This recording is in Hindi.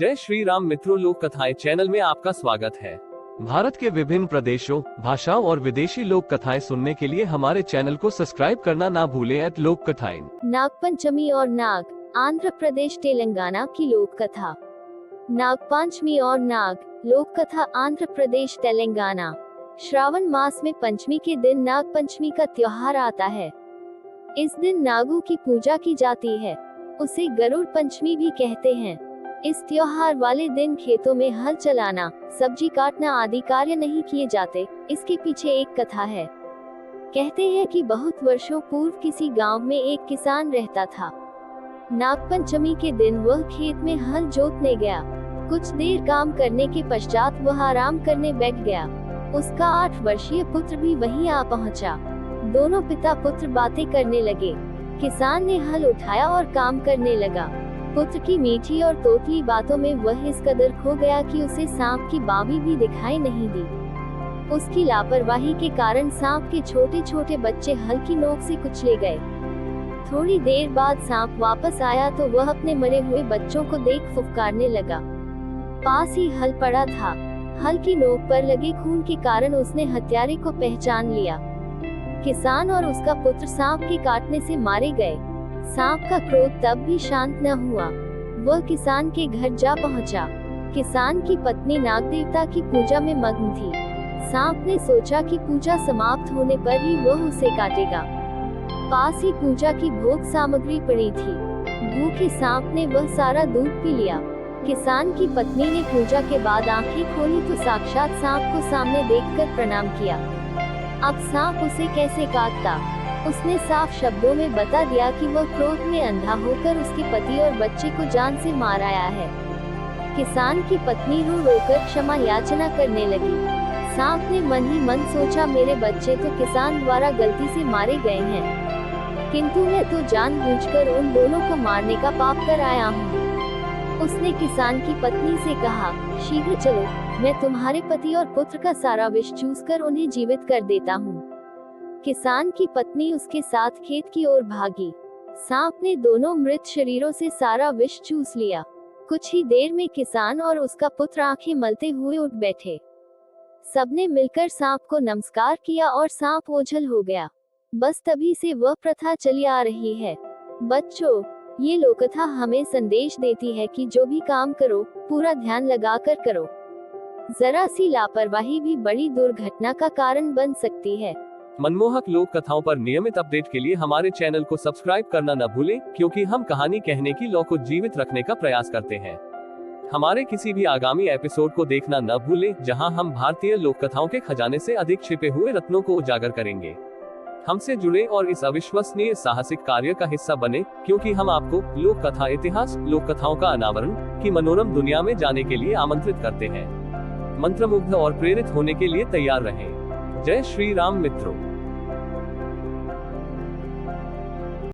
जय श्री राम मित्रों, लोक कथाएं चैनल में आपका स्वागत है। भारत के विभिन्न प्रदेशों, भाषाओं और विदेशी लोक कथाएं सुनने के लिए हमारे चैनल को सब्सक्राइब करना ना भूलें। लोक कथाएं। नागपंचमी और नाग, आंध्र प्रदेश तेलंगाना की लोक कथा। नागपंचमी और नाग, लोक कथा आंध्र प्रदेश तेलंगाना। श्रावण मास में पंचमी के दिन नागपंचमी का त्योहार आता है। इस दिन नागों की पूजा की जाती है, उसे गरुड़ पंचमी भी कहते हैं। इस त्योहार वाले दिन खेतों में हल चलाना, सब्जी काटना आदि कार्य नहीं किए जाते। इसके पीछे एक कथा है। कहते हैं कि बहुत वर्षों पूर्व किसी गांव में एक किसान रहता था। नागपंचमी के दिन वह खेत में हल जोतने गया। कुछ देर काम करने के पश्चात वह आराम करने बैठ गया। उसका 8 वर्षीय पुत्र भी वहीं आ पहुंचा। दोनों पिता पुत्र बातें करने लगे। किसान ने हल उठाया और काम करने लगा। पुत्र की मीठी और तोतली बातों में वह इस कदर खो गया कि उसे सांप की बावी भी दिखाई नहीं दी। उसकी लापरवाही के कारण सांप के छोटे छोटे बच्चे हल की नोक से कुचले गए। थोड़ी देर बाद सांप वापस आया तो वह अपने मरे हुए बच्चों को देख फुफकारने लगा। पास ही हल पड़ा था। हल की नोक पर लगे खून के कारण उसने हत्यारे को पहचान लिया। किसान और उसका पुत्र सांप के काटने से मारे गए। सांप का क्रोध तब भी शांत न हुआ। वह किसान के घर जा पहुंचा। किसान की पत्नी नाग देवता की पूजा में मग्न थी। सांप ने सोचा कि पूजा समाप्त होने पर ही वह उसे काटेगा। पास ही पूजा की भोग सामग्री पड़ी थी। भूखे सांप ने वह सारा दूध पी लिया। किसान की पत्नी ने पूजा के बाद आंखें खोली तो साक्षात सांप को सामने देखकर प्रणाम किया। अब सांप उसे कैसे काटता? उसने साफ शब्दों में बता दिया कि वह क्रोध में अंधा होकर उसके पति और बच्चे को जान से मार आया है। किसान की पत्नी रो रोकर क्षमा याचना करने लगी। सांप ने मन ही मन सोचा, मेरे बच्चे तो किसान द्वारा गलती से मारे गए हैं, किंतु मैं तो जानबूझकर उन दोनों को मारने का पाप कर आया हूँ। उसने किसान की पत्नी से कहा, शीघ्र चलो, मैं तुम्हारे पति और पुत्र का सारा विष चूसकर उन्हें जीवित कर देता हूँ। किसान की पत्नी उसके साथ खेत की ओर भागी। सांप ने दोनों मृत शरीरों से सारा विष चूस लिया। कुछ ही देर में किसान और उसका पुत्र आंखें मलते हुए उठ बैठे। सबने मिलकर सांप को नमस्कार किया और सांप ओझल हो गया। बस तभी से वह प्रथा चली आ रही है। बच्चों, ये लोककथा हमें संदेश देती है कि जो भी काम करो, पूरा ध्यान लगाकर करो। जरा सी लापरवाही भी बड़ी दुर्घटना का कारण बन सकती है। मनमोहक लोक कथाओं पर नियमित अपडेट के लिए हमारे चैनल को सब्सक्राइब करना न भूलें, क्योंकि हम कहानी कहने की लौ को जीवित रखने का प्रयास करते हैं। हमारे किसी भी आगामी एपिसोड को देखना न भूलें, जहां हम भारतीय लोक कथाओं के खजाने से अधिक छिपे हुए रत्नों को उजागर करेंगे। हमसे जुड़े और इस अविश्वसनीय साहसिक कार्य का हिस्सा बने, क्योंकि हम आपको लोक कथा इतिहास, लोक कथाओं का अनावरण की मनोरम दुनिया में जाने के लिए आमंत्रित करते हैं। मंत्रमुग्ध और प्रेरित होने के लिए तैयार रहें। जय श्री राम मित्रों।